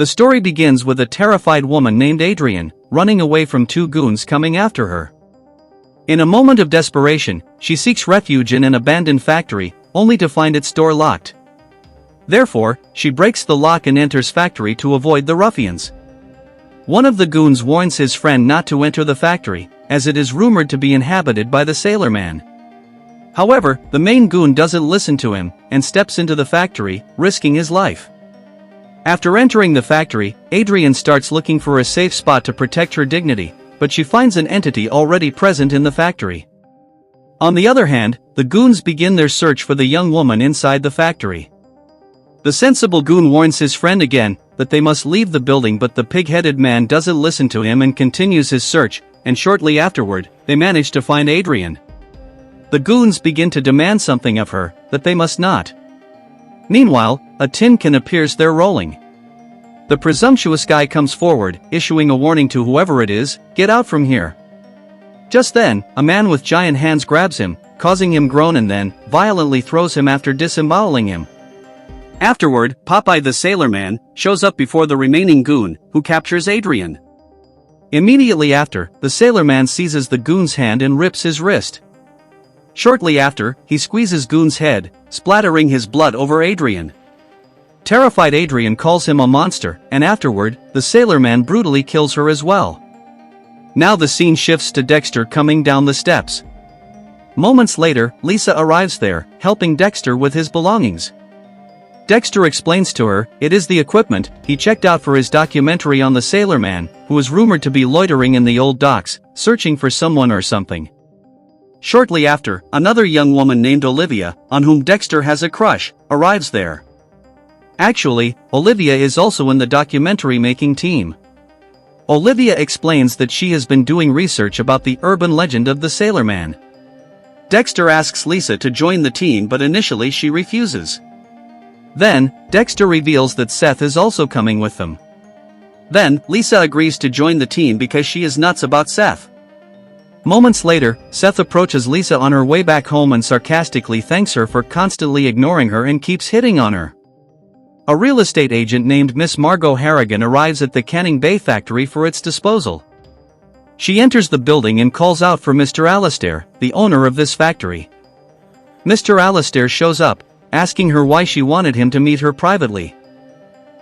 The story begins with a terrified woman named Adrian, running away from two goons coming after her. In a moment of desperation, she seeks refuge in an abandoned factory, only to find its door locked. Therefore, she breaks the lock and enters factory to avoid the ruffians. One of the goons warns his friend not to enter the factory, as it is rumored to be inhabited by the sailor man. However, the main goon doesn't listen to him, and steps into the factory, risking his life. After entering the factory, Adrian starts looking for a safe spot to protect her dignity, but she finds an entity already present in the factory. On the other hand, the goons begin their search for the young woman inside the factory. The sensible goon warns his friend again that they must leave the building, but the pig-headed man doesn't listen to him and continues his search, and shortly afterward, they manage to find Adrian. The goons begin to demand something of her that they must not. Meanwhile, a tin can appears there rolling. The presumptuous guy comes forward, issuing a warning to whoever it is, "Get out from here." Just then, a man with giant hands grabs him, causing him groan, and then violently throws him after disemboweling him. Afterward, Popeye the Sailor Man shows up before the remaining goon, who captures Adrian. Immediately after, the Sailor Man seizes the goon's hand and rips his wrist. Shortly after, he squeezes goon's head, splattering his blood over Adrian. Terrified Adrian calls him a monster, and afterward, the Sailor Man brutally kills her as well. Now the scene shifts to Dexter coming down the steps. Moments later, Lisa arrives there, helping Dexter with his belongings. Dexter explains to her, it is the equipment he checked out for his documentary on the Sailor Man, who was rumored to be loitering in the old docks, searching for someone or something. Shortly after, another young woman named Olivia, on whom Dexter has a crush, arrives there. Actually, Olivia is also in the documentary-making team. Olivia explains that she has been doing research about the urban legend of the Sailor Man. Dexter asks Lisa to join the team, but initially she refuses. Then, Dexter reveals that Seth is also coming with them. Then, Lisa agrees to join the team because she is nuts about Seth. Moments later, Seth approaches Lisa on her way back home and sarcastically thanks her for constantly ignoring her and keeps hitting on her. A real estate agent named Miss Margot Harrigan arrives at the Canning Bay factory for its disposal. She enters the building and calls out for Mr. Alastair, the owner of this factory. Mr. Alastair shows up, asking her why she wanted him to meet her privately.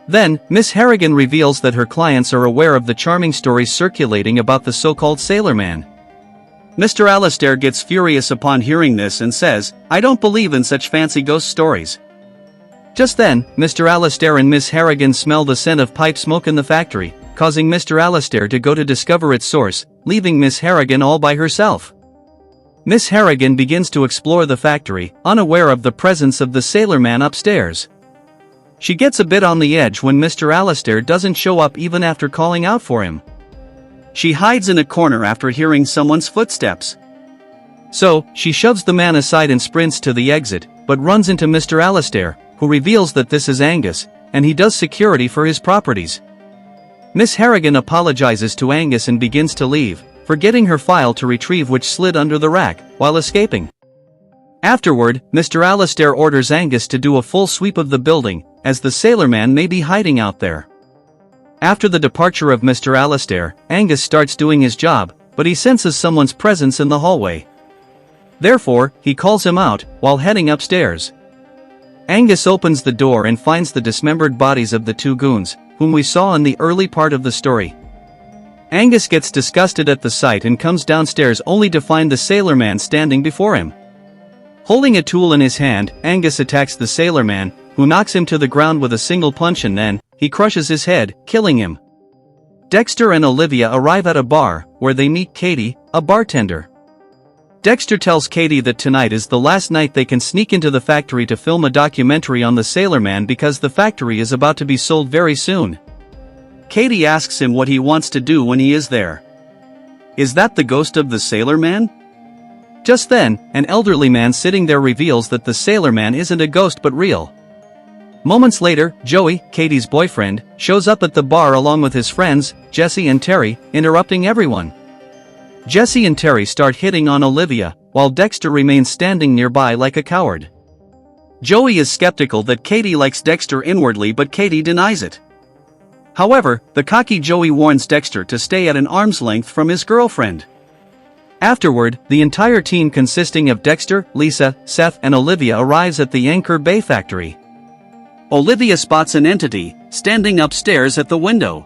Then, Miss Harrigan reveals that her clients are aware of the charming stories circulating about the so-called Sailor Man. Mr. Alastair gets furious upon hearing this and says, "I don't believe in such fancy ghost stories." Just then, Mr. Alastair and Miss Harrigan smell the scent of pipe smoke in the factory, causing Mr. Alastair to go to discover its source, leaving Miss Harrigan all by herself. Miss Harrigan begins to explore the factory, unaware of the presence of the Sailor Man upstairs. She gets a bit on the edge when Mr. Alastair doesn't show up even after calling out for him. She hides in a corner after hearing someone's footsteps. So, she shoves the man aside and sprints to the exit, but runs into Mr. Alastair, who reveals that this is Angus, and he does security for his properties. Miss Harrigan apologizes to Angus and begins to leave, forgetting her file to retrieve, which slid under the rack, while escaping. Afterward, Mr. Alastair orders Angus to do a full sweep of the building, as the Sailor Man may be hiding out there. After the departure of Mr. Alastair, Angus starts doing his job, but he senses someone's presence in the hallway. Therefore, he calls him out, while heading upstairs. Angus opens the door and finds the dismembered bodies of the two goons, whom we saw in the early part of the story. Angus gets disgusted at the sight and comes downstairs only to find the Sailor Man standing before him. Holding a tool in his hand, Angus attacks the Sailor Man, who knocks him to the ground with a single punch, and then, he crushes his head, killing him. Dexter and Olivia arrive at a bar, where they meet Katie, a bartender. Dexter tells Katie that tonight is the last night they can sneak into the factory to film a documentary on the Sailor Man because the factory is about to be sold very soon. Katie asks him what he wants to do when he is there. Is that the ghost of the Sailor Man? Just then, an elderly man sitting there reveals that the Sailor Man isn't a ghost but real. Moments later, Joey, Katie's boyfriend, shows up at the bar along with his friends, Jesse and Terry, interrupting everyone. Jesse and Terry start hitting on Olivia, while Dexter remains standing nearby like a coward. Joey is skeptical that Katie likes Dexter inwardly, but Katie denies it. However, the cocky Joey warns Dexter to stay at an arm's length from his girlfriend. Afterward, the entire team consisting of Dexter, Lisa, Seth and Olivia arrives at the Anchor Bay factory. Olivia spots an entity, standing upstairs at the window.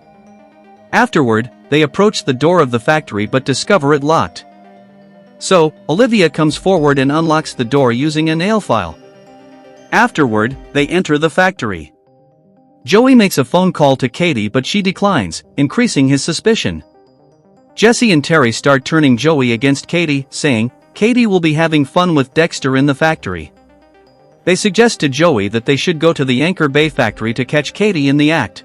Afterward, they approach the door of the factory but discover it locked. So, Olivia comes forward and unlocks the door using a nail file. Afterward, they enter the factory. Joey makes a phone call to Katie but she declines, increasing his suspicion. Jesse and Terry start turning Joey against Katie, saying, Katie will be having fun with Dexter in the factory. They suggest to Joey that they should go to the Anchor Bay factory to catch Katie in the act.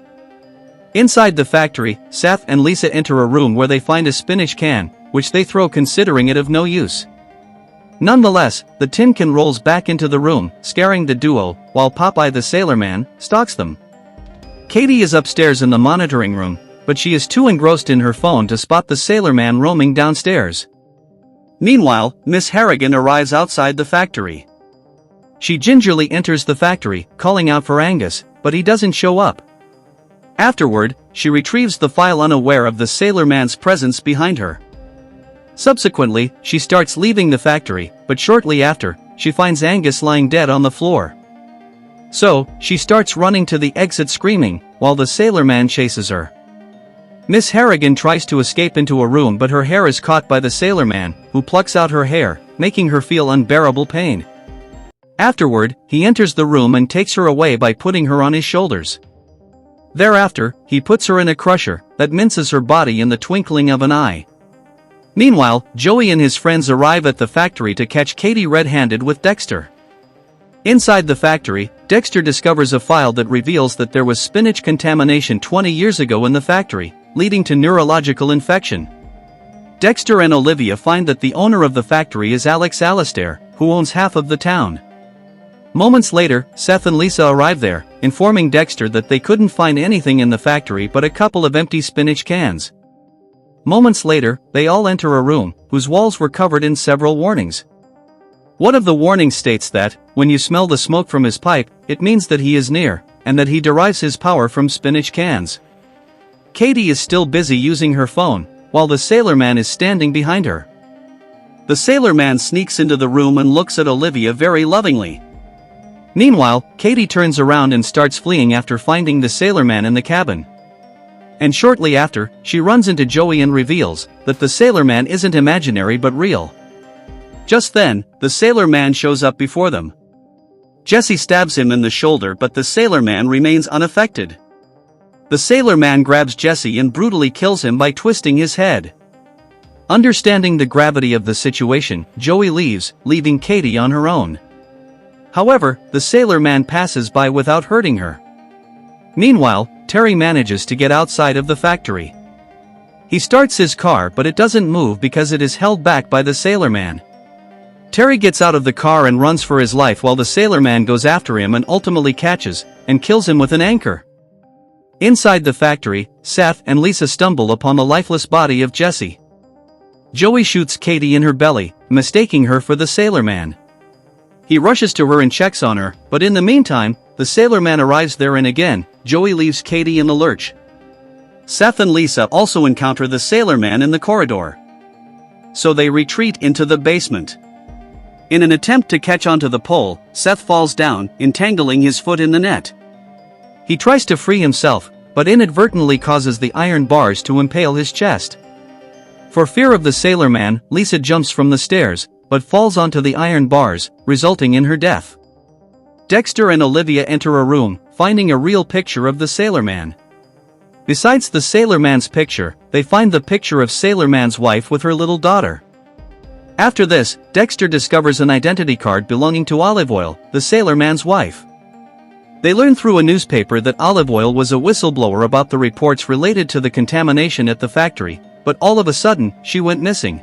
Inside the factory, Seth and Lisa enter a room where they find a spinach can, which they throw considering it of no use. Nonetheless, the tin can rolls back into the room, scaring the duo, while Popeye the Sailor Man stalks them. Katie is upstairs in the monitoring room, but she is too engrossed in her phone to spot the Sailor Man roaming downstairs. Meanwhile, Miss Harrigan arrives outside the factory. She gingerly enters the factory, calling out for Angus, but he doesn't show up. Afterward, she retrieves the file unaware of the Sailor Man's presence behind her. Subsequently, she starts leaving the factory, but shortly after, she finds Angus lying dead on the floor. So, she starts running to the exit screaming, while the Sailor Man chases her. Miss Harrigan tries to escape into a room but her hair is caught by the Sailor Man, who plucks out her hair, making her feel unbearable pain. Afterward, he enters the room and takes her away by putting her on his shoulders. Thereafter, he puts her in a crusher that minces her body in the twinkling of an eye. Meanwhile, Joey and his friends arrive at the factory to catch Katie red-handed with Dexter. Inside the factory, Dexter discovers a file that reveals that there was spinach contamination 20 years ago in the factory, leading to neurological infection. Dexter and Olivia find that the owner of the factory is Alex Alastair, who owns half of the town. Moments later, Seth and Lisa arrive there, informing Dexter that they couldn't find anything in the factory but a couple of empty spinach cans. Moments later, they all enter a room, whose walls were covered in several warnings. One of the warnings states that, when you smell the smoke from his pipe, it means that he is near, and that he derives his power from spinach cans. Katie is still busy using her phone, while the Sailor Man is standing behind her. The Sailor Man sneaks into the room and looks at Olivia very lovingly. Meanwhile, Katie turns around and starts fleeing after finding the Sailor Man in the cabin. And shortly after, she runs into Joey and reveals that the Sailor Man isn't imaginary but real. Just then, the Sailor Man shows up before them. Jesse stabs him in the shoulder but the Sailor Man remains unaffected. The Sailor Man grabs Jesse and brutally kills him by twisting his head. Understanding the gravity of the situation, Joey leaves, leaving Katie on her own. However, the Sailor Man passes by without hurting her. Meanwhile, Terry manages to get outside of the factory. He starts his car but it doesn't move because it is held back by the Sailor Man. Terry gets out of the car and runs for his life while the Sailor Man goes after him and ultimately catches and kills him with an anchor. Inside the factory, Seth and Lisa stumble upon the lifeless body of Jesse. Joey shoots Katie in her belly, mistaking her for the Sailor Man. He rushes to her and checks on her, but in the meantime, the Sailor Man arrives there and again, Joey leaves Katie in the lurch. Seth and Lisa also encounter the Sailor Man in the corridor. So they retreat into the basement. In an attempt to catch onto the pole, Seth falls down, entangling his foot in the net. He tries to free himself, but inadvertently causes the iron bars to impale his chest. For fear of the Sailor Man, Lisa jumps from the stairs, but falls onto the iron bars, resulting in her death. Dexter and Olivia enter a room, finding a real picture of the Sailor Man. Besides the Sailor Man's picture, they find the picture of Sailor Man's wife with her little daughter. After this, Dexter discovers an identity card belonging to Olive Oil, the Sailor Man's wife. They learn through a newspaper that Olive Oil was a whistleblower about the reports related to the contamination at the factory, but all of a sudden, she went missing.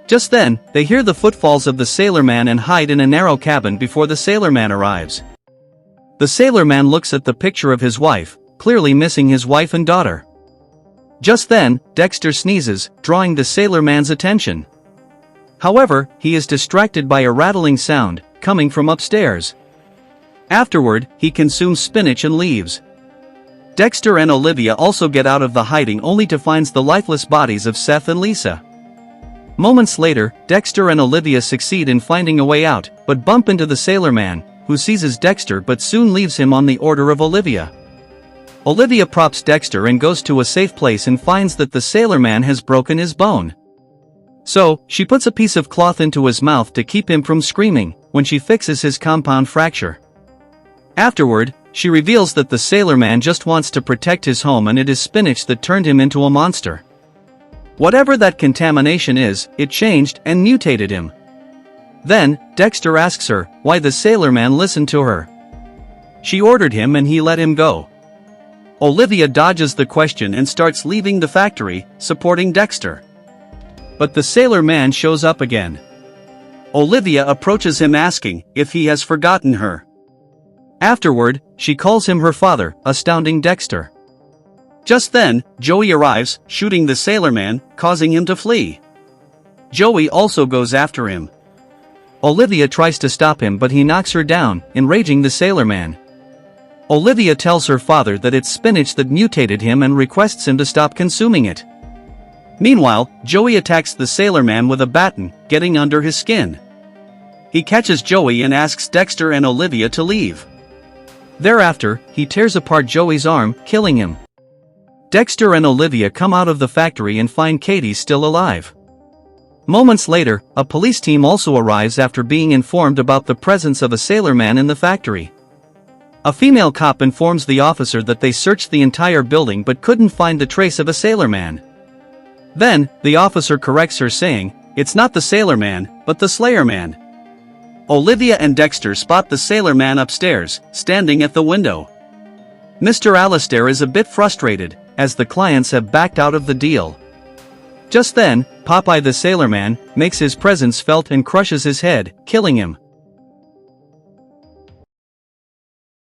Just then, they hear the footfalls of the Sailor Man and hide in a narrow cabin before the Sailor Man arrives. The Sailor Man looks at the picture of his wife, clearly missing his wife and daughter. Just then, Dexter sneezes, drawing the Sailor Man's attention. However, he is distracted by a rattling sound, coming from upstairs. Afterward, he consumes spinach and leaves. Dexter and Olivia also get out of the hiding only to find the lifeless bodies of Seth and Lisa. Moments later, Dexter and Olivia succeed in finding a way out, but bump into the sailor man, who seizes Dexter but soon leaves him on the order of Olivia. Olivia props Dexter and goes to a safe place and finds that the sailor man has broken his bone. So, she puts a piece of cloth into his mouth to keep him from screaming, when she fixes his compound fracture. Afterward, she reveals that the sailor man just wants to protect his home and it is spinach that turned him into a monster. Whatever that contamination is, it changed and mutated him. Then, Dexter asks her why the sailor man listened to her. She ordered him and he let him go. Olivia dodges the question and starts leaving the factory, supporting Dexter. But the sailor man shows up again. Olivia approaches him asking if he has forgotten her. Afterward, she calls him her father, astounding Dexter. Just then, Joey arrives, shooting the sailor man, causing him to flee. Joey also goes after him. Olivia tries to stop him but he knocks her down, enraging the sailor man. Olivia tells her father that it's spinach that mutated him and requests him to stop consuming it. Meanwhile, Joey attacks the sailor man with a baton, getting under his skin. He catches Joey and asks Dexter and Olivia to leave. Thereafter, he tears apart Joey's arm, killing him. Dexter and Olivia come out of the factory and find Katie still alive. Moments later, a police team also arrives after being informed about the presence of a sailor man in the factory. A female cop informs the officer that they searched the entire building but couldn't find the trace of a sailor man. Then, the officer corrects her saying, "It's not the sailor man, but the Slayer man." Olivia and Dexter spot the sailor man upstairs, standing at the window. Mr. Alistair is a bit frustrated, as the clients have backed out of the deal. Just then, Popeye the sailor man makes his presence felt and crushes his head, killing him.